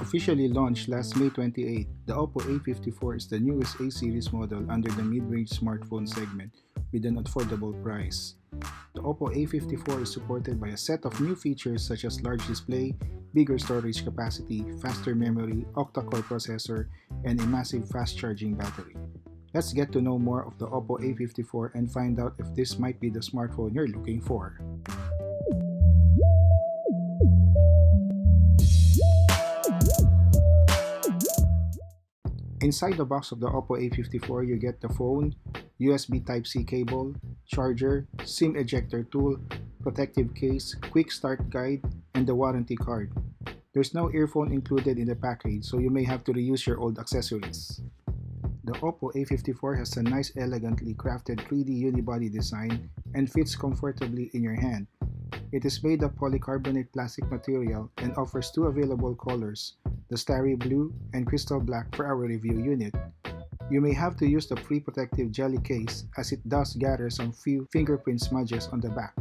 Officially launched last May 28, the OPPO A54 is the newest A-series model under the mid-range smartphone segment with an affordable price. The OPPO A54 is supported by a set of new features such as large display, bigger storage capacity, faster memory, octa-core processor, and a massive fast-charging battery. Let's get to know more of the OPPO A54 and find out if this might be the smartphone you're looking for. Inside the box of the OPPO A54, you get the phone, USB Type-C cable, charger, SIM ejector tool, protective case, quick start guide, and the warranty card. There's no earphone included in the package, so you may have to reuse your old accessories. The OPPO A54 has a nice elegantly crafted 3D unibody design and fits comfortably in your hand. It is made of polycarbonate plastic material and offers two available colors, the starry blue and crystal black for our review unit. You may have to use the free protective jelly case as it does gather some few fingerprint smudges on the back.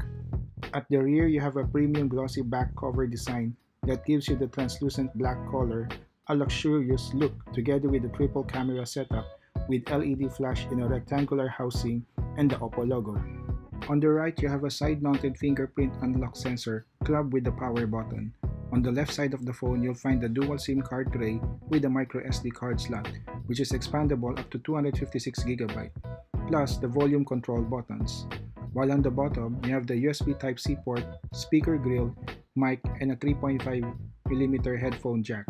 At the rear, you have a premium glossy back cover design that gives you the translucent black color, a luxurious look together with the triple camera setup with LED flash in a rectangular housing and the OPPO logo. On the right, you have a side-mounted fingerprint unlock sensor clubbed with the power button. On the left side of the phone, you'll find the dual SIM card tray with a microSD card slot, which is expandable up to 256GB, plus the volume control buttons. While on the bottom, you have the USB Type-C port, speaker grill, mic, and a 3.5mm headphone jack.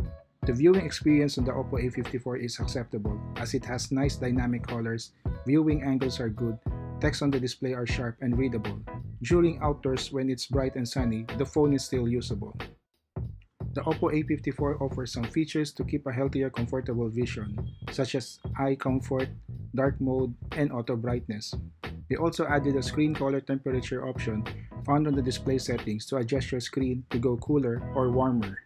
The viewing experience on the OPPO A54 is acceptable as it has nice dynamic colors, viewing angles are good, text on the display are sharp and readable. During outdoors when it's bright and sunny, the phone is still usable. The OPPO A54 offers some features to keep a healthier, comfortable vision, such as eye comfort, dark mode, and auto brightness. They also added a screen color temperature option found on the display settings to adjust your screen to go cooler or warmer.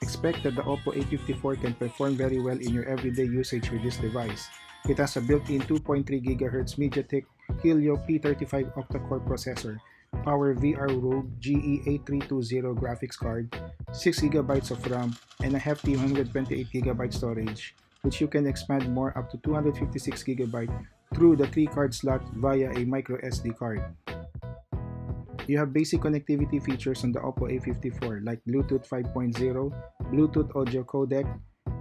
Expect that the OPPO A54 can perform very well in your everyday usage with this device. It has a built-in 2.3 GHz MediaTek Helio P35 octa-core processor, Power VR Rogue GE8320 graphics card, 6GB of RAM, and a hefty 128GB storage, which you can expand more up to 256GB through the 3-card slot via a microSD card. You have basic connectivity features on the OPPO A54 like Bluetooth 5.0, Bluetooth audio codec,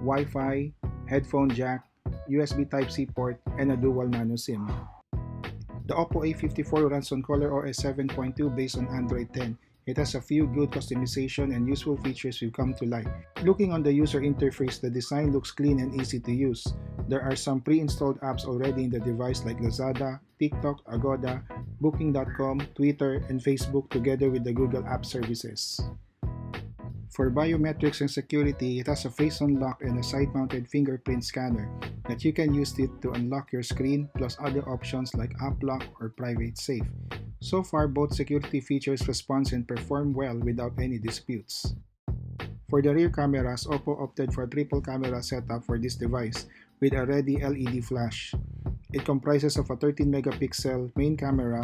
Wi-Fi, headphone jack, USB Type-C port, and a dual nano SIM. The OPPO A54 runs on ColorOS 7.2 based on Android 10. It has a few good customization and useful features we've come to like. Looking on the user interface, the design looks clean and easy to use. There are some pre-installed apps already in the device like Lazada, TikTok, Agoda, Booking.com, Twitter, and Facebook together with the Google App Services. For biometrics and security, it has a face unlock and a side-mounted fingerprint scanner that you can use it to unlock your screen plus other options like app lock or private safe. So far, both security features respond and perform well without any disputes. For the rear cameras, OPPO opted for a triple camera setup for this device with a ready LED flash. It comprises of a 13-megapixel main camera,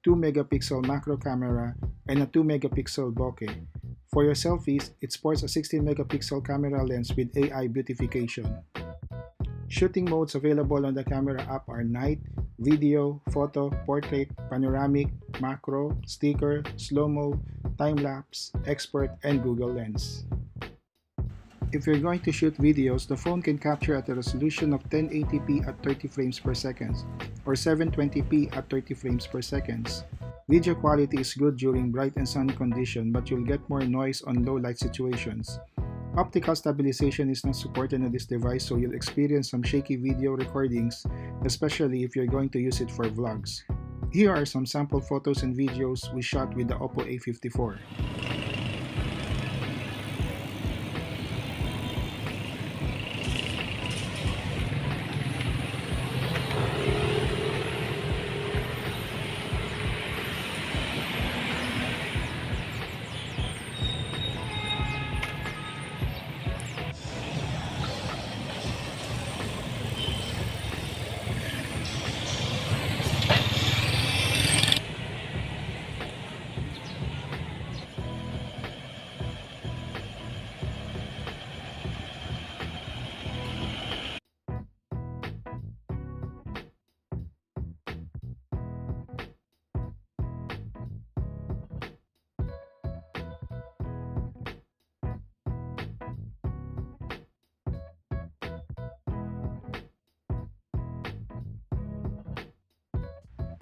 2-megapixel macro camera, and a 2-megapixel bokeh. For your selfies, it sports a 16-megapixel camera lens with AI beautification. Shooting modes available on the camera app are night, video, photo, portrait, panoramic, macro, sticker, slow-mo, time-lapse, expert, and Google Lens. If you're going to shoot videos, the phone can capture at a resolution of 1080p at 30 frames per second or 720p at 30 frames per second. Video quality is good during bright and sunny conditions, but you'll get more noise on low light situations. Optical stabilization is not supported on this device, so you'll experience some shaky video recordings, especially if you're going to use it for vlogs. Here are some sample photos and videos we shot with the OPPO A54.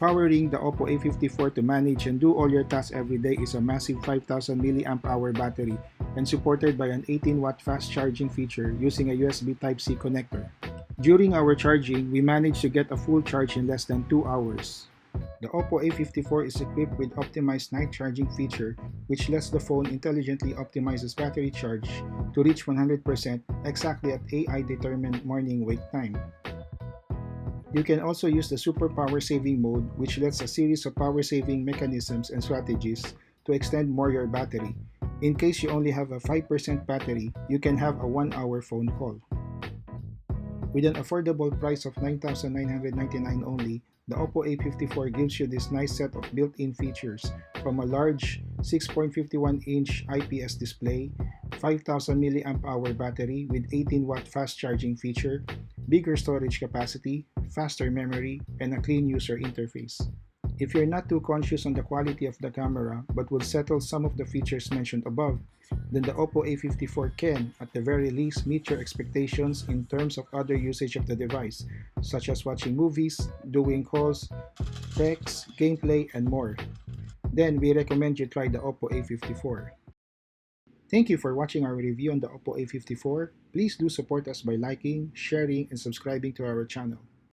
Powering the OPPO A54 to manage and do all your tasks every day is a massive 5000 mAh battery and supported by an 18-watt fast charging feature using a USB Type-C connector. During our charging, we managed to get a full charge in less than 2 hours. The OPPO A54 is equipped with optimized night charging feature which lets the phone intelligently optimize its battery charge to reach 100% exactly at AI-determined morning wake time. You can also use the super power saving mode which lets a series of power saving mechanisms and strategies to extend more your battery. In case you only have a 5% battery, you can have a 1-hour phone call. With an affordable price of 9,999 only, the OPPO A54 gives you this nice set of built-in features from a large 6.51-inch IPS display, 5000 mAh battery with 18-watt fast charging feature, bigger storage capacity, faster memory, and a clean user interface. If you're not too conscious on the quality of the camera but will settle some of the features mentioned above, then the OPPO A54 can, at the very least, meet your expectations in terms of other usage of the device, such as watching movies, doing calls, text, gameplay, and more. Then we recommend you try the OPPO A54. Thank you for watching our review on the OPPO A54. Please do support us by liking, sharing, and subscribing to our channel.